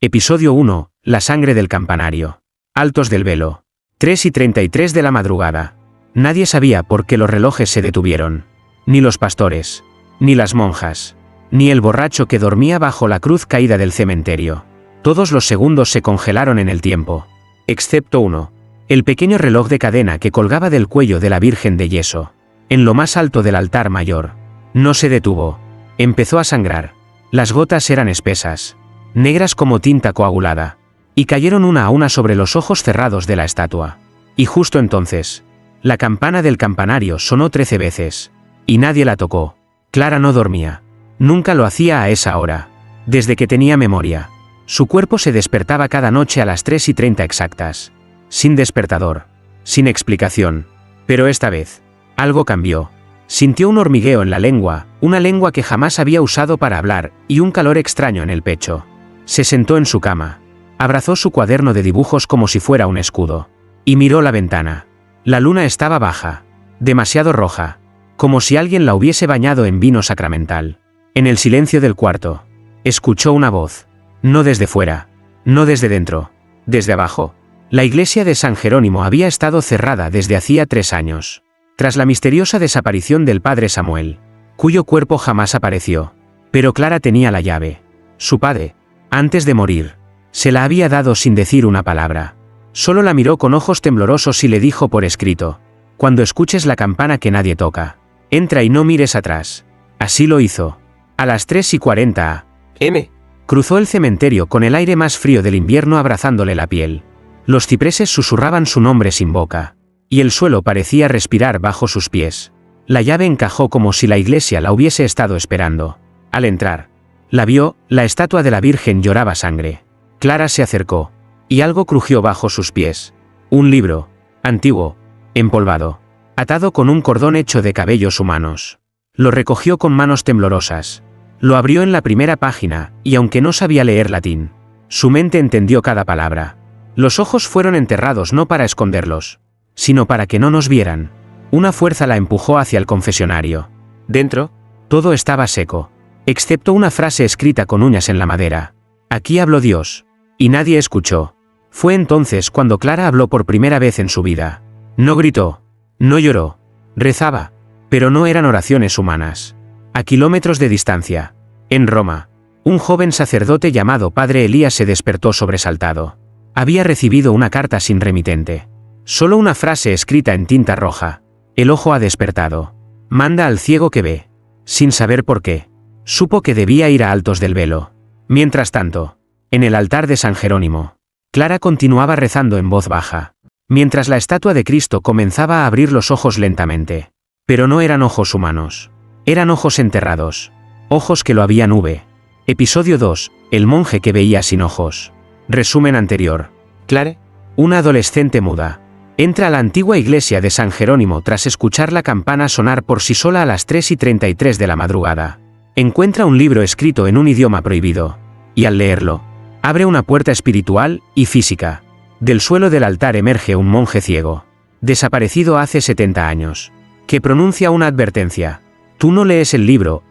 Episodio 1. La sangre del campanario. Altos del velo. 3:33 de la madrugada. Nadie sabía por qué los relojes se detuvieron. Ni los pastores. Ni las monjas. Ni el borracho que dormía bajo la cruz caída del cementerio. Todos los segundos se congelaron en el tiempo. Excepto uno. El pequeño reloj de cadena que colgaba del cuello de la Virgen de yeso. En lo más alto del altar mayor. No se detuvo. Empezó a sangrar. Las gotas eran espesas. Negras como tinta coagulada. Y cayeron una a una sobre los ojos cerrados de la estatua. Y justo entonces, la campana del campanario sonó 13 veces. Y nadie la tocó. Clara no dormía. Nunca lo hacía a esa hora. Desde que tenía memoria. Su cuerpo se despertaba cada noche a las 3:30 exactas. Sin despertador. Sin explicación. Pero esta vez, algo cambió. Sintió un hormigueo en la lengua, una lengua que jamás había usado para hablar, y un calor extraño en el pecho. Se sentó en su cama. Abrazó su cuaderno de dibujos como si fuera un escudo. Y miró la ventana. La luna estaba baja. Demasiado roja. Como si alguien la hubiese bañado en vino sacramental. En el silencio del cuarto, escuchó una voz. No desde fuera. No desde dentro. Desde abajo. La iglesia de San Jerónimo había estado cerrada desde hacía 3 años. Tras la misteriosa desaparición del padre Samuel, cuyo cuerpo jamás apareció. Pero Clara tenía la llave. Su padre, antes de morir, se la había dado sin decir una palabra. Solo la miró con ojos temblorosos y le dijo por escrito: cuando escuches la campana que nadie toca, entra y no mires atrás. Así lo hizo. A las 3:40 a.m. cruzó el cementerio con el aire más frío del invierno abrazándole la piel. Los cipreses susurraban su nombre sin boca. Y el suelo parecía respirar bajo sus pies. La llave encajó como si la iglesia la hubiese estado esperando. Al entrar, la vio, la estatua de la Virgen lloraba sangre. Clara se acercó. Y algo crujió bajo sus pies. Un libro, antiguo, empolvado, atado con un cordón hecho de cabellos humanos. Lo recogió con manos temblorosas. Lo abrió en la primera página, y aunque no sabía leer latín, su mente entendió cada palabra. Los ojos fueron enterrados no para esconderlos, sino para que no nos vieran. Una fuerza la empujó hacia el confesionario. Dentro, todo estaba seco, excepto una frase escrita con uñas en la madera. Aquí habló Dios. Y nadie escuchó. Fue entonces cuando Clara habló por primera vez en su vida. No gritó. No lloró. Rezaba. Pero no eran oraciones humanas. A kilómetros de distancia, en Roma, un joven sacerdote llamado Padre Elías se despertó sobresaltado. Había recibido una carta sin remitente. Solo una frase escrita en tinta roja. El ojo ha despertado. Manda al ciego que ve. Sin saber por qué, supo que debía ir a Altos del Velo. Mientras tanto, en el altar de San Jerónimo, Clara continuaba rezando en voz baja, mientras la estatua de Cristo comenzaba a abrir los ojos lentamente. Pero no eran ojos humanos. Eran ojos enterrados. Ojos que lo habían V. Episodio 2. El monje que veía sin ojos. Resumen anterior. Clara, una adolescente muda, entra a la antigua iglesia de San Jerónimo tras escuchar la campana sonar por sí sola a las 3:33 de la madrugada. Encuentra un libro escrito en un idioma prohibido. Y al leerlo, abre una puerta espiritual y física. Del suelo del altar emerge un monje ciego, desaparecido hace 70 años, que pronuncia una advertencia. Tú no lees el libro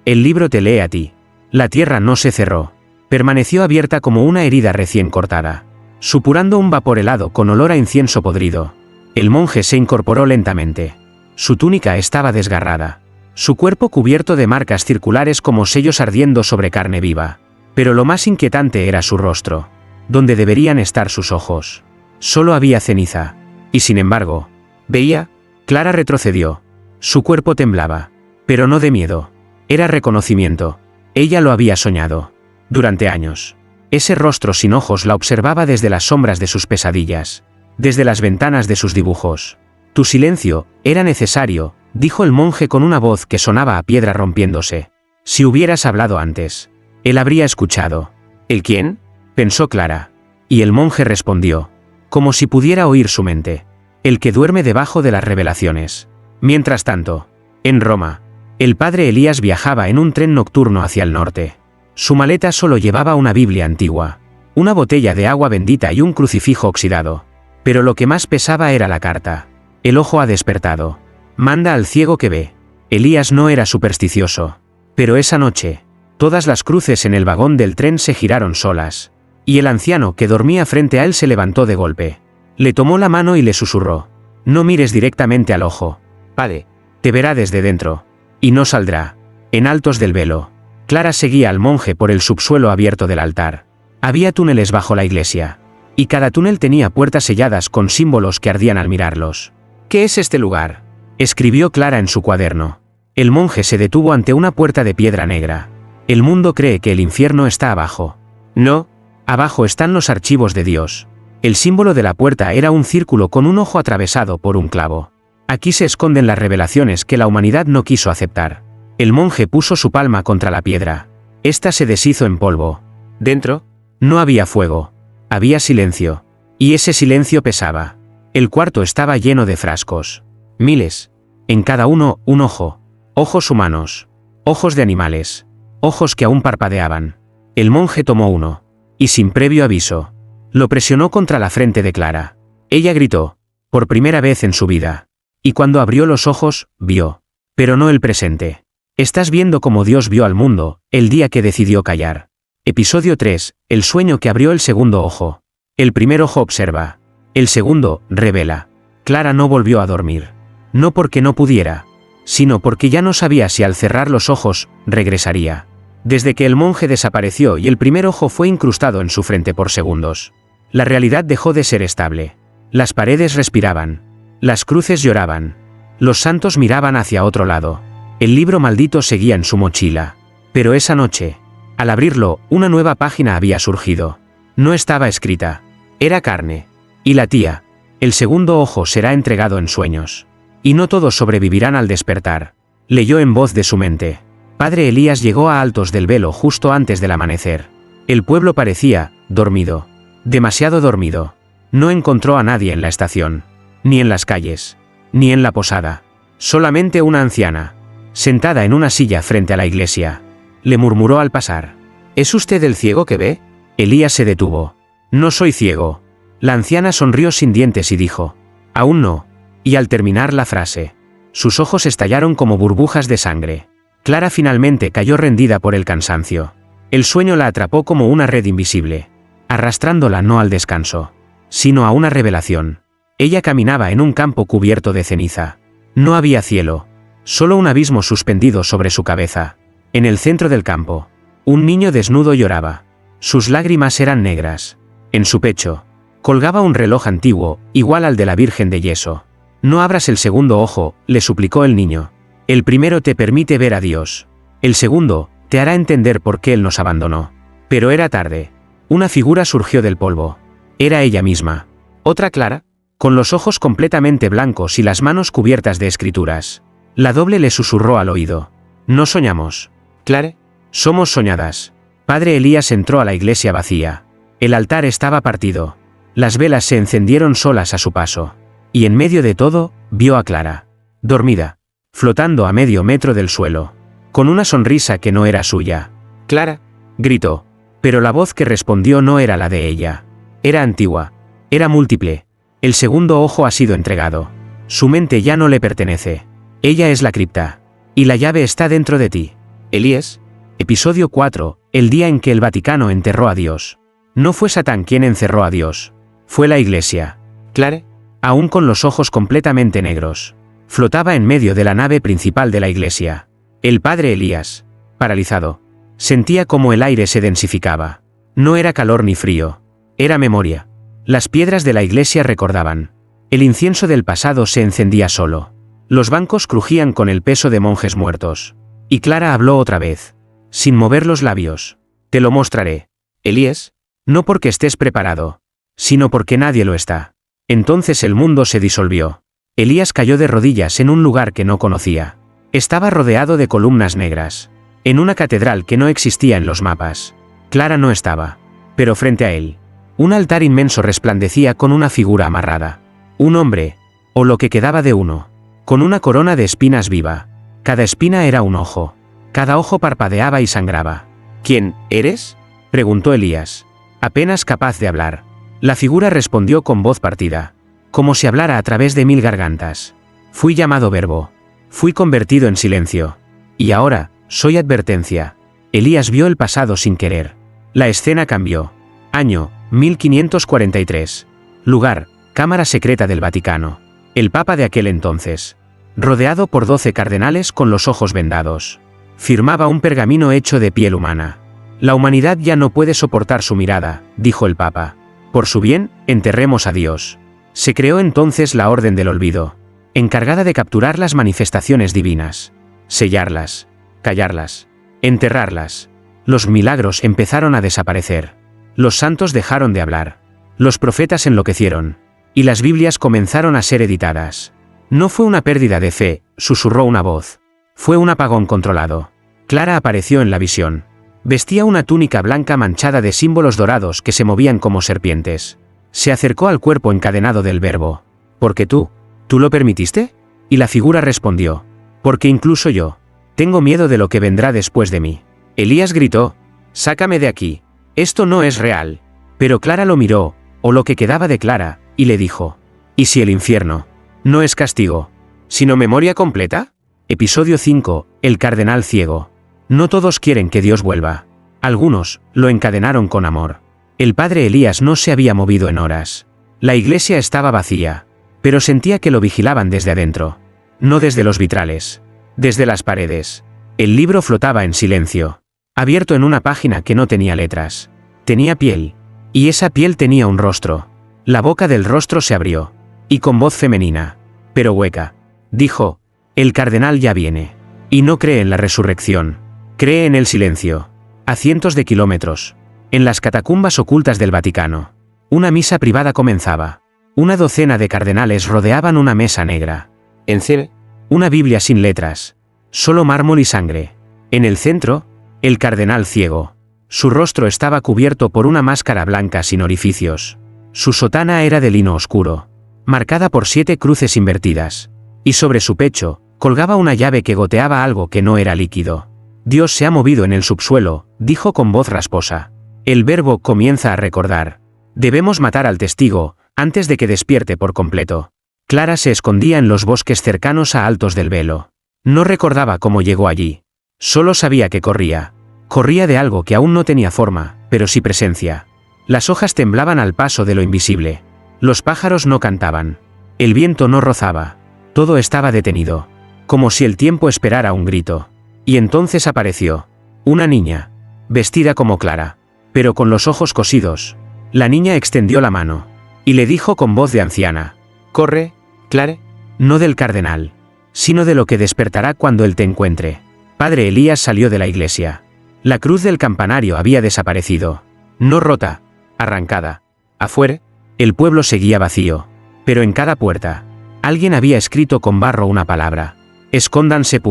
te lee a ti. La tierra no se cerró. Permaneció abierta como una herida recién cortada, supurando un vapor helado con olor a incienso podrido. El monje se incorporó lentamente. Su túnica estaba desgarrada. Su cuerpo cubierto de marcas circulares como sellos ardiendo sobre carne viva. Pero lo más inquietante era su rostro, donde deberían estar sus ojos. Solo había ceniza. Y sin embargo, veía. Clara retrocedió. Su cuerpo temblaba. Pero no de miedo. Era reconocimiento. Ella lo había soñado. Durante años. Ese rostro sin ojos la observaba desde las sombras de sus pesadillas. Desde las ventanas de sus dibujos. Tu silencio era necesario, dijo el monje con una voz que sonaba a piedra rompiéndose. Si hubieras hablado antes, él habría escuchado. ¿El quién?, pensó Clara. Y el monje respondió, como si pudiera oír su mente. El que duerme debajo de las revelaciones. Mientras tanto, en Roma, el padre Elías viajaba en un tren nocturno hacia el norte. Su maleta solo llevaba una Biblia antigua, una botella de agua bendita y un crucifijo oxidado. Pero lo que más pesaba era la carta. El ojo ha despertado. Manda al ciego que ve. Elías no era supersticioso. Pero esa noche, todas las cruces en el vagón del tren se giraron solas. y el anciano que dormía frente a él se levantó de golpe. Le tomó la mano y le susurró: «No mires directamente al ojo. Padre, te verá desde dentro. Y no saldrá». En altos del velo, Clara seguía al monje por el subsuelo abierto del altar. Había túneles bajo la iglesia, y cada túnel tenía puertas selladas con símbolos que ardían al mirarlos. «¿Qué es este lugar?», escribió Clara en su cuaderno. El monje se detuvo ante una puerta de piedra negra. «El mundo cree que el infierno está abajo». «No, abajo están los archivos de Dios». El símbolo de la puerta era un círculo con un ojo atravesado por un clavo. «Aquí se esconden las revelaciones que la humanidad no quiso aceptar». El monje puso su palma contra la piedra. Esta se deshizo en polvo. Dentro, no había fuego. Había silencio. Y ese silencio pesaba. El cuarto estaba lleno de frascos. Miles. En cada uno, un ojo. Ojos humanos. Ojos de animales. Ojos que aún parpadeaban. El monje tomó uno. Y sin previo aviso, lo presionó contra la frente de Clara. Ella gritó. Por primera vez en su vida. Y cuando abrió los ojos, vio. Pero no el presente. Estás viendo como Dios vio al mundo, el día que decidió callar. Episodio 3, el sueño que abrió el segundo ojo. El primer ojo observa. El segundo, revela. Clara no volvió a dormir. No porque no pudiera, sino porque ya no sabía si al cerrar los ojos, regresaría. Desde que el monje desapareció y el primer ojo fue incrustado en su frente por segundos, la realidad dejó de ser estable. Las paredes respiraban. Las cruces lloraban. Los santos miraban hacia otro lado. El libro maldito seguía en su mochila. Pero esa noche, al abrirlo, una nueva página había surgido. No estaba escrita. Era carne. Y latía. El segundo ojo será entregado en sueños. Y no todos sobrevivirán al despertar. Leyó en voz de su mente. Padre Elías llegó a Altos del Velo justo antes del amanecer. El pueblo parecía dormido. Demasiado dormido. No encontró a nadie en la estación. Ni en las calles. Ni en la posada. Solamente una anciana, sentada en una silla frente a la iglesia. Le murmuró al pasar. ¿Es usted el ciego que ve? Elías se detuvo. No soy ciego. La anciana sonrió sin dientes y dijo. Aún no. Y al terminar la frase, sus ojos estallaron como burbujas de sangre. Clara finalmente cayó rendida por el cansancio. El sueño la atrapó como una red invisible, arrastrándola no al descanso, sino a una revelación. Ella caminaba en un campo cubierto de ceniza. No había cielo. Solo un abismo suspendido sobre su cabeza. En el centro del campo, un niño desnudo lloraba. Sus lágrimas eran negras. En su pecho, colgaba un reloj antiguo, igual al de la Virgen de yeso. No abras el segundo ojo, le suplicó el niño. El primero te permite ver a Dios. El segundo, te hará entender por qué Él nos abandonó. Pero era tarde. Una figura surgió del polvo. Era ella misma. Otra Clara, con los ojos completamente blancos y las manos cubiertas de escrituras. La doble le susurró al oído. No soñamos. Clara, somos soñadas. Padre Elías entró a la iglesia vacía. El altar estaba partido. Las velas se encendieron solas a su paso. Y en medio de todo, vio a Clara. Dormida. Flotando a medio metro del suelo. Con una sonrisa que no era suya. Clara, gritó. Pero la voz que respondió no era la de ella. Era antigua. Era múltiple. El segundo ojo ha sido entregado. Su mente ya no le pertenece. Ella es la cripta. Y la llave está dentro de ti. Elías. Episodio 4. El día en que el Vaticano enterró a Dios. No fue Satán quien encerró a Dios. Fue la iglesia. Clara, aún con los ojos completamente negros, flotaba en medio de la nave principal de la iglesia. El padre Elías, paralizado, sentía como el aire se densificaba. No era calor ni frío. Era memoria. Las piedras de la iglesia recordaban. El incienso del pasado se encendía solo. Los bancos crujían con el peso de monjes muertos. Y Clara habló otra vez, sin mover los labios. Te lo mostraré. Elías, no porque estés preparado, sino porque nadie lo está. Entonces el mundo se disolvió. Elías cayó de rodillas en un lugar que no conocía. Estaba rodeado de columnas negras. En una catedral que no existía en los mapas. Clara no estaba. Pero frente a él, un altar inmenso resplandecía con una figura amarrada. Un hombre, o lo que quedaba de uno, con una corona de espinas viva. Cada espina era un ojo. Cada ojo parpadeaba y sangraba. ¿Quién eres?, preguntó Elías, apenas capaz de hablar. La figura respondió con voz partida, como si hablara a través de 1000 gargantas. Fui llamado verbo. Fui convertido en silencio. Y ahora, soy advertencia. Elías vio el pasado sin querer. La escena cambió. Año, 1543. Lugar, Cámara Secreta del Vaticano. El Papa de aquel entonces, rodeado por 12 cardenales con los ojos vendados, firmaba un pergamino hecho de piel humana. La humanidad ya no puede soportar su mirada, dijo el Papa. Por su bien, enterremos a Dios. Se creó entonces la Orden del Olvido, encargada de capturar las manifestaciones divinas, sellarlas, callarlas, enterrarlas. Los milagros empezaron a desaparecer. Los santos dejaron de hablar. Los profetas enloquecieron. Y las Biblias comenzaron a ser editadas. No fue una pérdida de fe, susurró una voz. Fue un apagón controlado. Clara apareció en la visión. Vestía una túnica blanca manchada de símbolos dorados que se movían como serpientes. Se acercó al cuerpo encadenado del Verbo. ¿Porque tú lo permitiste? Y la figura respondió. Porque incluso yo tengo miedo de lo que vendrá después de mí. Elías gritó. Sácame de aquí. Esto no es real. Pero Clara lo miró, o lo que quedaba de Clara, y le dijo. ¿Y si el infierno no es castigo, sino memoria completa? Episodio 5. El cardenal ciego. No todos quieren que Dios vuelva. Algunos lo encadenaron con amor. El padre Elías no se había movido en horas. La iglesia estaba vacía, pero sentía que lo vigilaban desde adentro. No desde los vitrales. Desde las paredes. El libro flotaba en silencio, abierto en una página que no tenía letras. Tenía piel. Y esa piel tenía un rostro. La boca del rostro se abrió. Y con voz femenina, pero hueca, dijo, el cardenal ya viene. Y no cree en la resurrección. Cree en el silencio. A cientos de kilómetros. En las catacumbas ocultas del Vaticano. Una misa privada comenzaba. Una docena de cardenales rodeaban una mesa negra. Encima, una Biblia sin letras. Solo mármol y sangre. En el centro, el cardenal ciego. Su rostro estaba cubierto por una máscara blanca sin orificios. Su sotana era de lino oscuro, marcada por 7 cruces invertidas. Y sobre su pecho, colgaba una llave que goteaba algo que no era líquido. Dios se ha movido en el subsuelo, dijo con voz rasposa. El Verbo comienza a recordar. Debemos matar al testigo, antes de que despierte por completo. Clara se escondía en los bosques cercanos a Altos del Velo. No recordaba cómo llegó allí. Solo sabía que corría. Corría de algo que aún no tenía forma, pero sí presencia. Las hojas temblaban al paso de lo invisible. Los pájaros no cantaban. El viento no rozaba. Todo estaba detenido. Como si el tiempo esperara un grito. Y entonces apareció. Una niña. Vestida como Clara. Pero con los ojos cosidos. La niña extendió la mano. Y le dijo con voz de anciana. Corre, Clara. No del cardenal. Sino de lo que despertará cuando él te encuentre. Padre Elías salió de la iglesia. La cruz del campanario había desaparecido. No rota, arrancada. Afuera, el pueblo seguía vacío. Pero en cada puerta, alguien había escrito con barro una palabra. Escóndanse.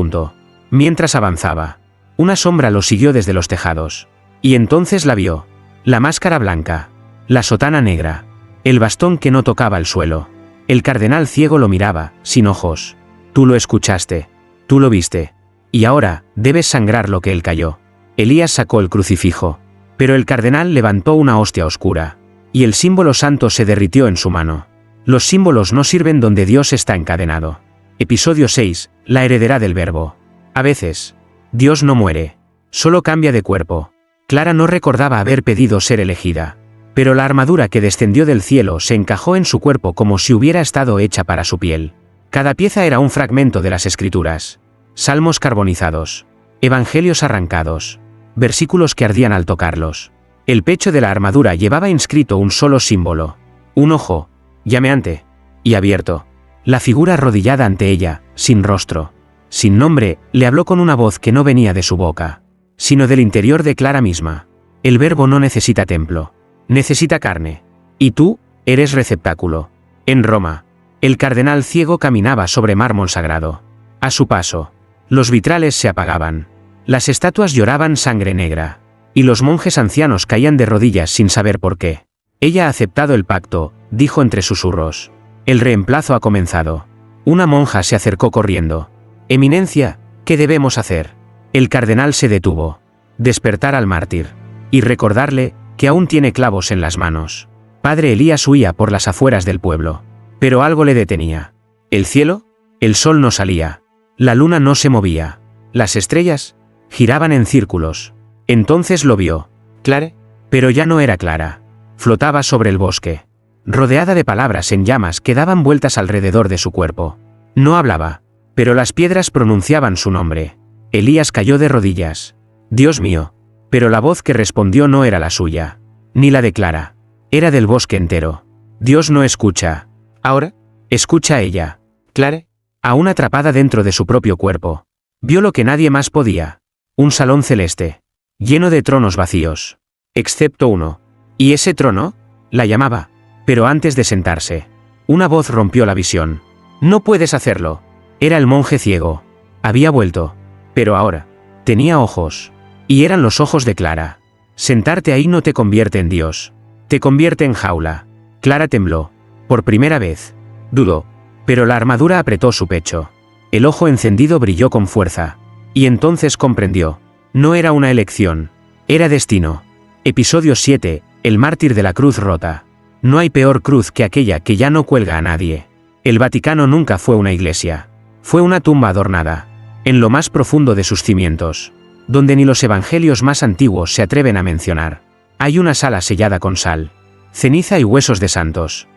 Mientras avanzaba, una sombra lo siguió desde los tejados. Y entonces la vio. La máscara blanca. La sotana negra. El bastón que no tocaba el suelo. El cardenal ciego lo miraba, sin ojos. Tú lo escuchaste. Tú lo viste. Y ahora, debes sangrar lo que él cayó. Elías sacó el crucifijo. Pero el cardenal levantó una hostia oscura. Y el símbolo santo se derritió en su mano. Los símbolos no sirven donde Dios está encadenado. Episodio 6. La heredera del Verbo. A veces, Dios no muere. Solo cambia de cuerpo. Clara no recordaba haber pedido ser elegida. Pero la armadura que descendió del cielo se encajó en su cuerpo como si hubiera estado hecha para su piel. Cada pieza era un fragmento de las Escrituras. Salmos carbonizados. Evangelios arrancados. Versículos que ardían al tocarlos. El pecho de la armadura llevaba inscrito un solo símbolo. Un ojo, llameante y abierto. La figura arrodillada ante ella, sin rostro, sin nombre, le habló con una voz que no venía de su boca, sino del interior de Clara misma. El Verbo no necesita templo. Necesita carne. Y tú, eres receptáculo. En Roma, el cardenal ciego caminaba sobre mármol sagrado. A su paso, los vitrales se apagaban. Las estatuas lloraban sangre negra. Y los monjes ancianos caían de rodillas sin saber por qué. Ella ha aceptado el pacto, dijo entre susurros. El reemplazo ha comenzado. Una monja se acercó corriendo. Eminencia, ¿qué debemos hacer? El cardenal se detuvo. Despertar al mártir. Y recordarle que aún tiene clavos en las manos. Padre Elías huía por las afueras del pueblo. Pero algo le detenía. ¿El cielo? El sol no salía. La luna no se movía. Las estrellas giraban en círculos. Entonces lo vio. Clara. Pero ya no era Clara. Flotaba sobre el bosque, rodeada de palabras en llamas que daban vueltas alrededor de su cuerpo. No hablaba, pero las piedras pronunciaban su nombre. Elías cayó de rodillas. Dios mío. Pero la voz que respondió no era la suya, ni la de Clara. Era del bosque entero. Dios no escucha. ¿Ahora? Escucha a ella. ¿Clara? Aún atrapada dentro de su propio cuerpo. Vio lo que nadie más podía. Un salón celeste, lleno de tronos vacíos. Excepto uno. ¿Y ese trono? La llamaba. Pero antes de sentarse, una voz rompió la visión. No puedes hacerlo. Era el monje ciego. Había vuelto. Pero ahora, tenía ojos. Y eran los ojos de Clara. Sentarte ahí no te convierte en Dios. Te convierte en jaula. Clara tembló. Por primera vez. Dudó. Pero la armadura apretó su pecho. El ojo encendido brilló con fuerza. Y entonces comprendió. No era una elección. Era destino. Episodio 7. El mártir de la cruz rota. No hay peor cruz que aquella que ya no cuelga a nadie. El Vaticano nunca fue una iglesia. Fue una tumba adornada. En lo más profundo de sus cimientos, donde ni los evangelios más antiguos se atreven a mencionar, hay una sala sellada con sal, ceniza y huesos de santos.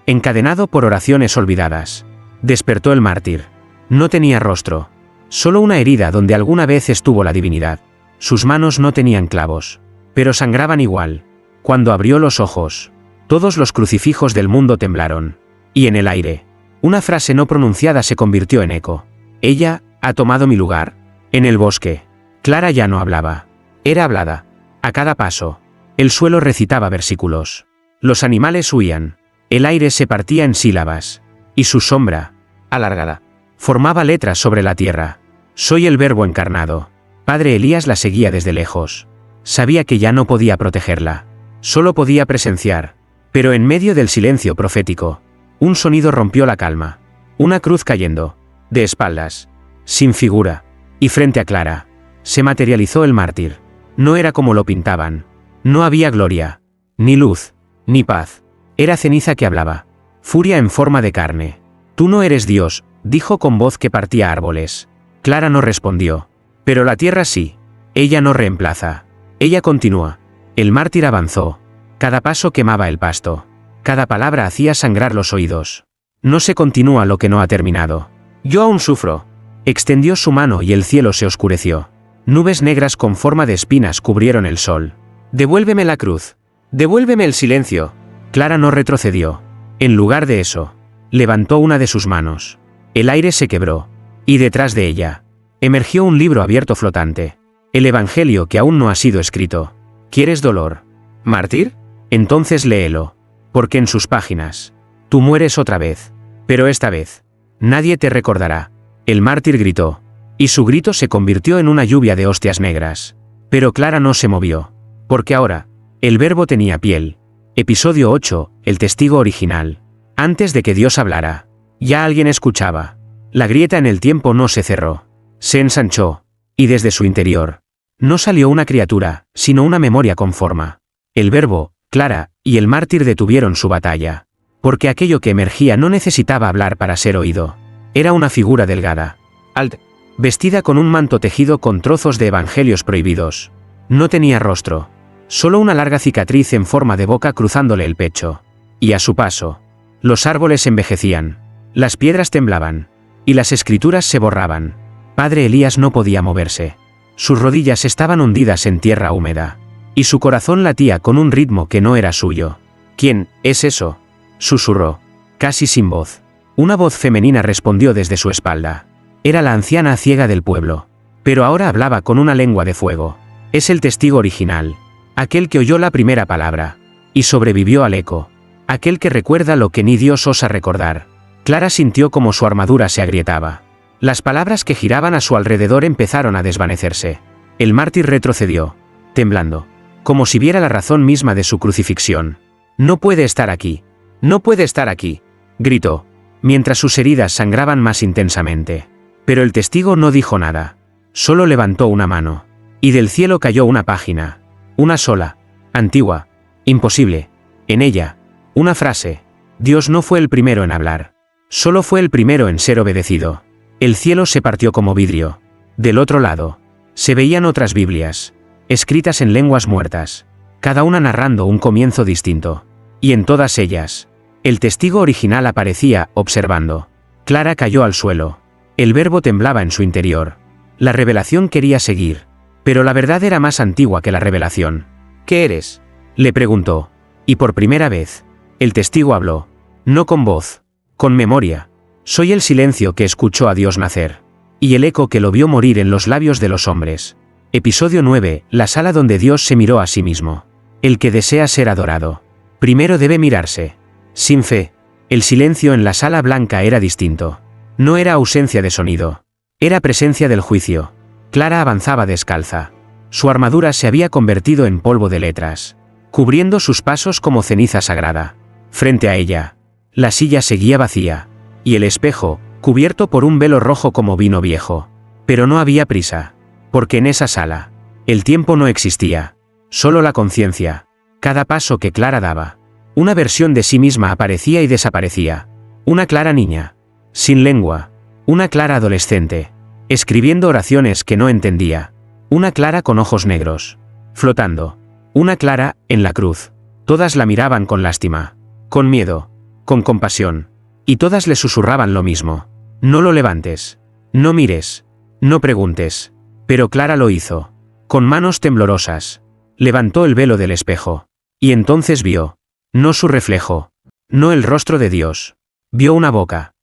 Encadenado por oraciones olvidadas. Despertó el mártir. No tenía rostro. Solo una herida donde alguna vez estuvo la divinidad. Sus manos no tenían clavos, pero sangraban igual. Cuando abrió los ojos, todos los crucifijos del mundo temblaron. Y en el aire, una frase no pronunciada se convirtió en eco. Ella ha tomado mi lugar. En el bosque, Clara ya no hablaba. Era hablada. A cada paso, el suelo recitaba versículos. Los animales huían. El aire se partía en sílabas. Y su sombra, alargada, formaba letras sobre la tierra. Soy el Verbo encarnado. Padre Elías la seguía desde lejos. Sabía que ya no podía protegerla. Solo podía presenciar. Pero en medio del silencio profético, un sonido rompió la calma. Una cruz cayendo. De espaldas. Sin figura. Y frente a Clara, se materializó el mártir. No era como lo pintaban. No había gloria. Ni luz. Ni paz. Era ceniza que hablaba. Furia en forma de carne. Tú no eres Dios, dijo con voz que partía árboles. Clara no respondió. Pero la tierra sí. Ella no reemplaza. Ella continúa. El mártir avanzó. Cada paso quemaba el pasto. Cada palabra hacía sangrar los oídos. No se continúa lo que no ha terminado. Yo aún sufro. Extendió su mano y el cielo se oscureció. Nubes negras con forma de espinas cubrieron el sol. Devuélveme la cruz. Devuélveme el silencio. Clara no retrocedió. En lugar de eso, levantó una de sus manos. El aire se quebró. Y detrás de ella, emergió un libro abierto flotante. El Evangelio que aún no ha sido escrito. ¿Quieres dolor? ¿Mártir? Entonces léelo. Porque en sus páginas, tú mueres otra vez. Pero esta vez, nadie te recordará. El mártir gritó. Y su grito se convirtió en una lluvia de hostias negras. Pero Clara no se movió. Porque ahora, el Verbo tenía piel. Episodio 8. El testigo original. Antes de que Dios hablara, ya alguien escuchaba. La grieta en el tiempo no se cerró. Se ensanchó. Y desde su interior, no salió una criatura, sino una memoria con forma. El Verbo, Clara, y el mártir detuvieron su batalla. Porque aquello que emergía no necesitaba hablar para ser oído. Era una figura delgada, alta, vestida con un manto tejido con trozos de evangelios prohibidos. No tenía rostro. Solo una larga cicatriz en forma de boca cruzándole el pecho. Y a su paso, los árboles envejecían, las piedras temblaban, y las escrituras se borraban. Padre Elías no podía moverse. Sus rodillas estaban hundidas en tierra húmeda. Y su corazón latía con un ritmo que no era suyo. ¿Quién es eso?, susurró, casi sin voz. Una voz femenina respondió desde su espalda. Era la anciana ciega del pueblo. Pero ahora hablaba con una lengua de fuego. Es el testigo original. Aquel que oyó la primera palabra. Y sobrevivió al eco. Aquel que recuerda lo que ni Dios osa recordar. Clara sintió como su armadura se agrietaba. Las palabras que giraban a su alrededor empezaron a desvanecerse. El mártir retrocedió, temblando, como si viera la razón misma de su crucifixión. No puede estar aquí. No puede estar aquí, gritó, mientras sus heridas sangraban más intensamente. Pero el testigo no dijo nada. Solo levantó una mano. Y del cielo cayó una página. Una sola. Antigua. Imposible. En ella, una frase. Dios no fue el primero en hablar. Solo fue el primero en ser obedecido. El cielo se partió como vidrio. Del otro lado, se veían otras Biblias, escritas en lenguas muertas. cada una narrando un comienzo distinto. Y en todas ellas, el testigo original aparecía, observando. Clara cayó al suelo. El verbo temblaba en su interior. La revelación quería seguir. Pero la verdad era más antigua que la revelación. ¿Qué eres?, le preguntó. Y por primera vez, el testigo habló. No con voz, con memoria. Soy el silencio que escuchó a Dios nacer. Y el eco que lo vio morir en los labios de los hombres. Episodio 9, la sala donde Dios se miró a sí mismo. El que desea ser adorado, primero debe mirarse. Sin fe, el silencio en la sala blanca era distinto. No era ausencia de sonido. Era presencia del juicio. Clara avanzaba descalza. Su armadura se había convertido en polvo de letras, cubriendo sus pasos como ceniza sagrada. Frente a ella, la silla seguía vacía, y el espejo, cubierto por un velo rojo como vino viejo. Pero no había prisa, porque en esa sala, el tiempo no existía, solo la conciencia. Cada paso que Clara daba, una versión de sí misma aparecía y desaparecía. Una Clara niña, sin lengua, una Clara adolescente, escribiendo oraciones que no entendía, una Clara con ojos negros, flotando, una Clara en la cruz. Todas la miraban con lástima, con miedo, con compasión, y todas le susurraban lo mismo. No lo levantes, no mires, no preguntes. Pero Clara lo hizo. Con manos temblorosas, levantó el velo del espejo. Y entonces vio, no su reflejo, no el rostro de Dios. Vio una boca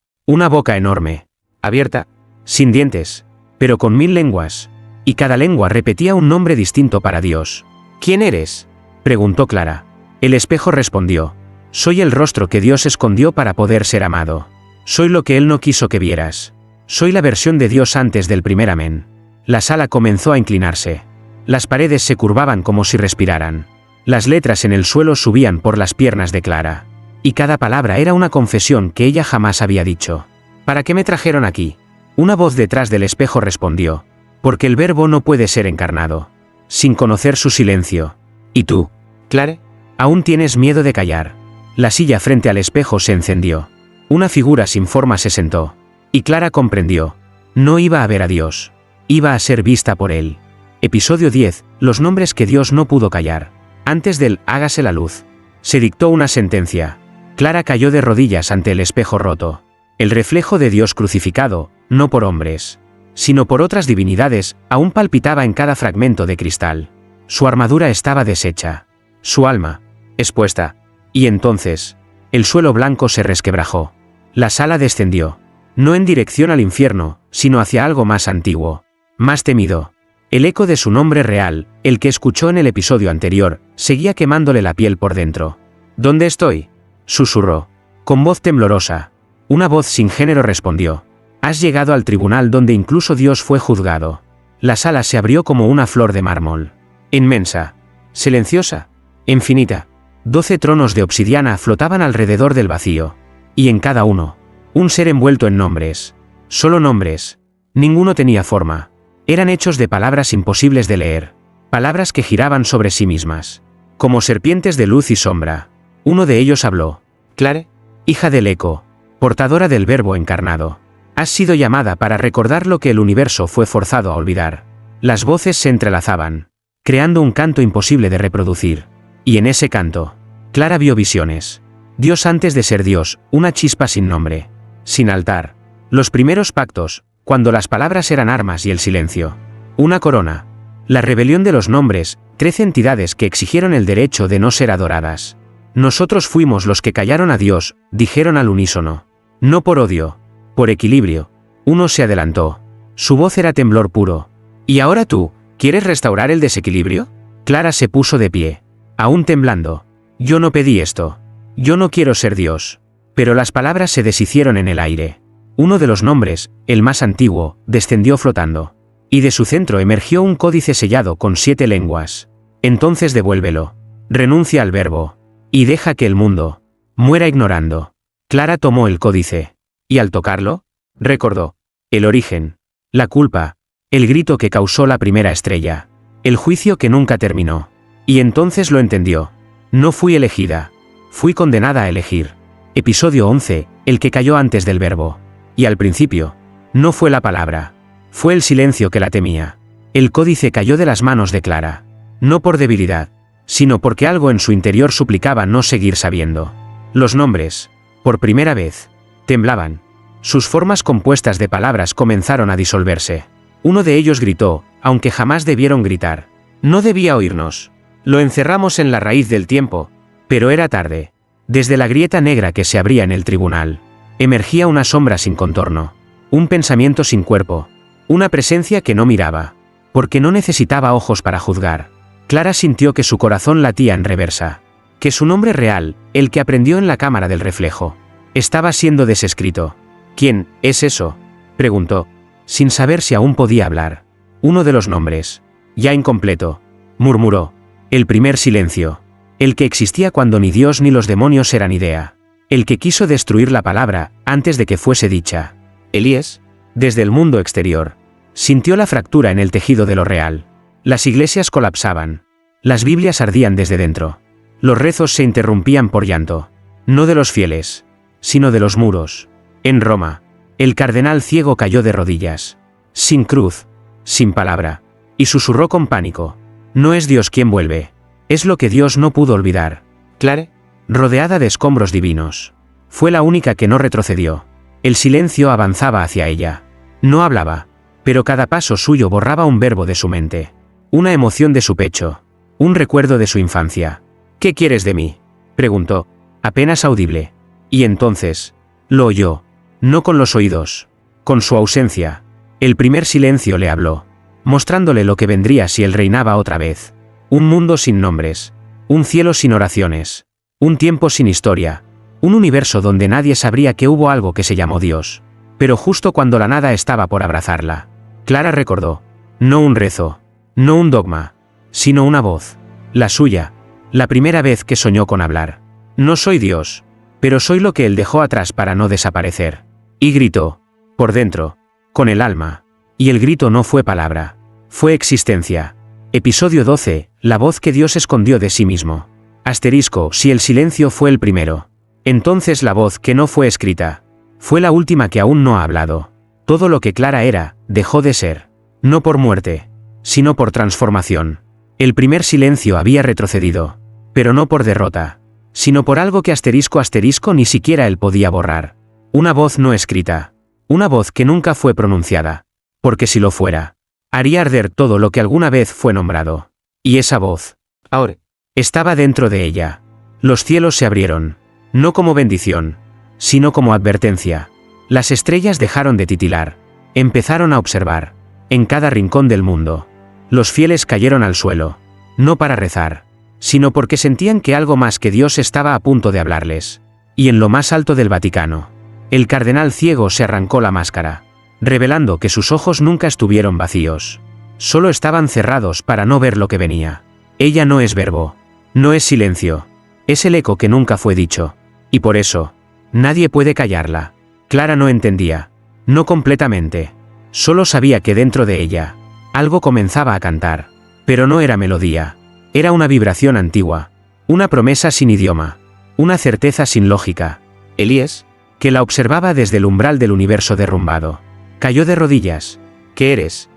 enorme, abierta, sin dientes, pero con 1000 lenguas, y cada lengua repetía un nombre distinto para Dios. ¿Quién eres?, preguntó Clara. El espejo respondió. Soy el rostro que Dios escondió para poder ser amado. Soy lo que Él no quiso que vieras. Soy la versión de Dios antes del primer amén. La sala comenzó a inclinarse. Las paredes se curvaban como si respiraran. Las letras en el suelo subían por las piernas de Clara. Y cada palabra era una confesión que ella jamás había dicho. ¿Para qué me trajeron aquí?, una voz detrás del espejo respondió. Porque el verbo no puede ser encarnado, sin conocer su silencio. ¿Y tú, Clara? ¿Aún tienes miedo de callar? La silla frente al espejo se encendió. Una figura sin forma se sentó. Y Clara comprendió. No iba a ver a Dios. Iba a ser vista por Él. Episodio 10, los nombres que Dios no pudo callar. Antes del hágase la luz, se dictó una sentencia. Clara cayó de rodillas ante el espejo roto. El reflejo de Dios crucificado, no por hombres, sino por otras divinidades, aún palpitaba en cada fragmento de cristal. Su armadura estaba deshecha. Su alma, expuesta. Y entonces, el suelo blanco se resquebrajó. La sala descendió. No en dirección al infierno, sino hacia algo más antiguo, más temido. El eco de su nombre real, el que escuchó en el episodio anterior, seguía quemándole la piel por dentro. ¿Dónde estoy?, susurró, con voz temblorosa. Una voz sin género respondió. Has llegado al tribunal donde incluso Dios fue juzgado. La sala se abrió como una flor de mármol. Inmensa, silenciosa, infinita. 12 tronos de obsidiana flotaban alrededor del vacío. Y en cada uno, un ser envuelto en nombres. Solo nombres. Ninguno tenía forma. Eran hechos de palabras imposibles de leer. Palabras que giraban sobre sí mismas, como serpientes de luz y sombra. Uno de ellos habló. Clara, hija del eco, portadora del verbo encarnado. Has sido llamada para recordar lo que el universo fue forzado a olvidar. Las voces se entrelazaban, creando un canto imposible de reproducir. Y en ese canto, Clara vio visiones. Dios antes de ser Dios, una chispa sin nombre, sin altar. Los primeros pactos, cuando las palabras eran armas y el silencio. Una corona. La rebelión de los nombres, 13 entidades que exigieron el derecho de no ser adoradas. Nosotros fuimos los que callaron a Dios, dijeron al unísono. No por odio, por equilibrio. Uno se adelantó. Su voz era temblor puro. ¿Y ahora tú, quieres restaurar el desequilibrio? Clara se puso de pie, aún temblando. Yo no pedí esto. Yo no quiero ser Dios. Pero las palabras se deshicieron en el aire. Uno de los nombres, el más antiguo, descendió flotando. Y de su centro emergió un códice sellado con 7 lenguas. Entonces devuélvelo. Renuncia al verbo. Y deja que el mundo muera ignorando. Clara tomó el códice. Y al tocarlo, recordó. El origen. La culpa. El grito que causó la primera estrella. El juicio que nunca terminó. Y entonces lo entendió. No fui elegida. Fui condenada a elegir. Episodio 11, el que cayó antes del verbo. Y al principio, no fue la palabra. Fue el silencio que la temía. El códice cayó de las manos de Clara. No por debilidad, sino porque algo en su interior suplicaba no seguir sabiendo. Los nombres, por primera vez, temblaban. Sus formas compuestas de palabras comenzaron a disolverse. Uno de ellos gritó, aunque jamás debieron gritar. No debía oírnos. Lo encerramos en la raíz del tiempo. Pero era tarde. Desde la grieta negra que se abría en el tribunal, emergía una sombra sin contorno, un pensamiento sin cuerpo, una presencia que no miraba, porque no necesitaba ojos para juzgar. Clara sintió que su corazón latía en reversa, que su nombre real, el que aprendió en la cámara del reflejo, estaba siendo desescrito. ¿Quién es eso?, preguntó, sin saber si aún podía hablar. Uno de los nombres, ya incompleto, murmuró. El primer silencio. El que existía cuando ni Dios ni los demonios eran idea. El que quiso destruir la palabra antes de que fuese dicha. Elías, desde el mundo exterior, sintió la fractura en el tejido de lo real. Las iglesias colapsaban. Las Biblias ardían desde dentro. Los rezos se interrumpían por llanto. No de los fieles, sino de los muros. En Roma, el cardenal ciego cayó de rodillas. Sin cruz, sin palabra. Y susurró con pánico. No es Dios quien vuelve. Es lo que Dios no pudo olvidar. Clare, rodeada de escombros divinos, fue la única que no retrocedió. El silencio avanzaba hacia ella. No hablaba, pero cada paso suyo borraba un verbo de su mente, una emoción de su pecho, un recuerdo de su infancia. ¿Qué quieres de mí?, preguntó, apenas audible. Y entonces, lo oyó, no con los oídos, con su ausencia. El primer silencio le habló, mostrándole lo que vendría si él reinaba otra vez. Un mundo sin nombres, un cielo sin oraciones, un tiempo sin historia, un universo donde nadie sabría que hubo algo que se llamó Dios. Pero justo cuando la nada estaba por abrazarla, Clara recordó, no un rezo, no un dogma, sino una voz, la suya, la primera vez que soñó con hablar. No soy Dios, pero soy lo que él dejó atrás para no desaparecer. Y gritó, por dentro, con el alma. Y el grito no fue palabra, fue existencia. Episodio 12, la voz que Dios escondió de sí mismo. Asterisco, si el silencio fue el primero, entonces la voz que no fue escrita, fue la última que aún no ha hablado. Todo lo que Clara era, dejó de ser. No por muerte, sino por transformación. El primer silencio había retrocedido, pero no por derrota, sino por algo que asterisco ni siquiera él podía borrar. Una voz no escrita. Una voz que nunca fue pronunciada. Porque si lo fuera, haría arder todo lo que alguna vez fue nombrado. Y esa voz, ahora, estaba dentro de ella. Los cielos se abrieron, no como bendición, sino como advertencia. Las estrellas dejaron de titilar, empezaron a observar. En cada rincón del mundo, los fieles cayeron al suelo, no para rezar, sino porque sentían que algo más que Dios estaba a punto de hablarles. Y en lo más alto del Vaticano, el cardenal ciego se arrancó la máscara, revelando que sus ojos nunca estuvieron vacíos. Solo estaban cerrados para no ver lo que venía. Ella no es verbo, no es silencio, es el eco que nunca fue dicho. Y por eso, nadie puede callarla. Clara no entendía, no completamente. Solo sabía que dentro de ella, algo comenzaba a cantar. Pero no era melodía, era una vibración antigua, una promesa sin idioma, una certeza sin lógica. Elías, que la observaba desde el umbral del universo derrumbado, cayó de rodillas. ¿Qué eres?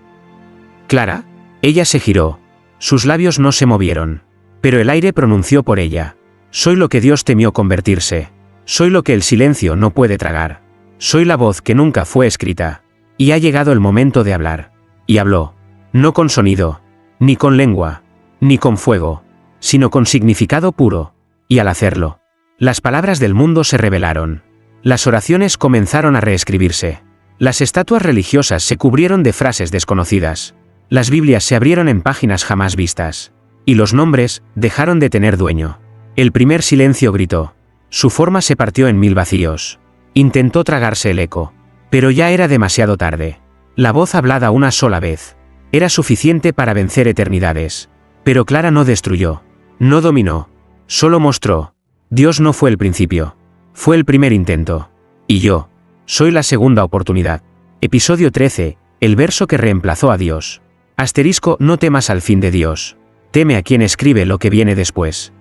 ¿Clara? Ella se giró. Sus labios no se movieron. Pero el aire pronunció por ella. Soy lo que Dios temió convertirse. Soy lo que el silencio no puede tragar. Soy la voz que nunca fue escrita. Y ha llegado el momento de hablar. Y habló. No con sonido, ni con lengua, ni con fuego, sino con significado puro. Y al hacerlo, las palabras del mundo se revelaron. Las oraciones comenzaron a reescribirse. Las estatuas religiosas se cubrieron de frases desconocidas. Las Biblias se abrieron en páginas jamás vistas. Y los nombres dejaron de tener dueño. El primer silencio gritó. Su forma se partió en 1000 vacíos. Intentó tragarse el eco. Pero ya era demasiado tarde. La voz hablada una sola vez era suficiente para vencer eternidades. Pero Clara no destruyó. No dominó. Solo mostró. Dios no fue el principio. Fue el primer intento. Y yo soy la segunda oportunidad. Episodio 13, el verso que reemplazó a Dios. Asterisco, no temas al fin de Dios. Teme a quien escribe lo que viene después.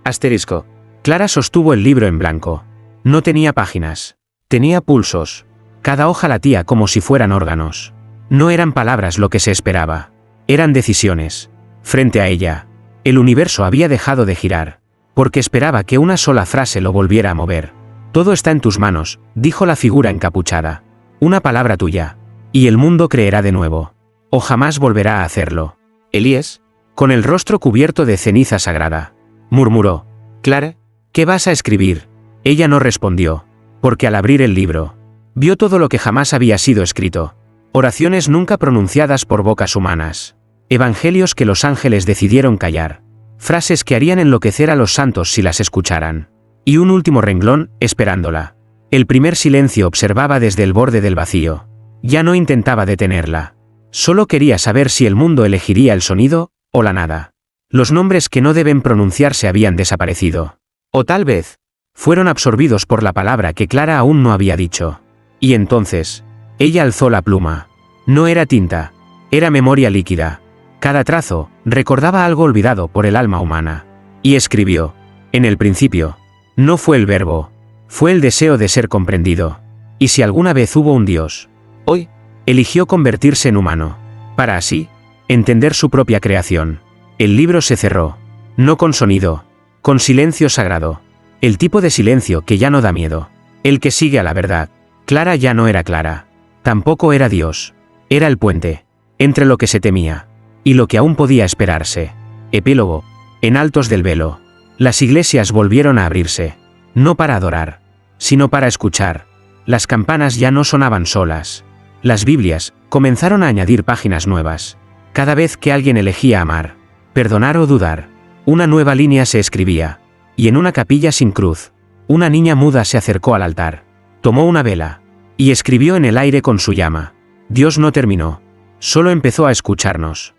Asterisco. Clara sostuvo el libro en blanco. No tenía páginas. Tenía pulsos. Cada hoja latía como si fueran órganos. No eran palabras lo que se esperaba. Eran decisiones. Frente a ella, El universo había dejado de girar, porque esperaba que una sola frase lo volviera a mover. Todo está en tus manos, dijo la figura encapuchada. Una palabra tuya, y el mundo creerá de nuevo. O jamás volverá a hacerlo. Elías, con el rostro cubierto de ceniza sagrada, murmuró. Clara, ¿qué vas a escribir? Ella no respondió, porque al abrir el libro, vio todo lo que jamás había sido escrito. Oraciones nunca pronunciadas por bocas humanas. Evangelios que los ángeles decidieron callar. Frases que harían enloquecer a los santos si las escucharan. Y un último renglón, esperándola. El primer silencio observaba desde el borde del vacío. Ya no intentaba detenerla. Solo quería saber si el mundo elegiría el sonido, o la nada. Los nombres que no deben pronunciarse habían desaparecido. O tal vez, fueron absorbidos por la palabra que Clara aún no había dicho. Y entonces, ella alzó la pluma. No era tinta, era memoria líquida. Cada trazo recordaba algo olvidado por el alma humana. Y escribió. En el principio, no fue el verbo, fue el deseo de ser comprendido. Y si alguna vez hubo un Dios, hoy, eligió convertirse en humano, para así, entender su propia creación. El libro se cerró, no con sonido, con silencio sagrado. El tipo de silencio que ya no da miedo, el que sigue a la verdad. Clara ya no era Clara, tampoco era Dios, era el puente, entre lo que se temía, y lo que aún podía esperarse. Epílogo. En altos del velo, las iglesias volvieron a abrirse, no para adorar, sino para escuchar. Las campanas ya no sonaban solas. Las Biblias comenzaron a añadir páginas nuevas. Cada vez que alguien elegía amar, perdonar o dudar, una nueva línea se escribía. Y en una capilla sin cruz, una niña muda se acercó al altar, tomó una vela, y escribió en el aire con su llama. Dios no terminó, solo empezó a escucharnos.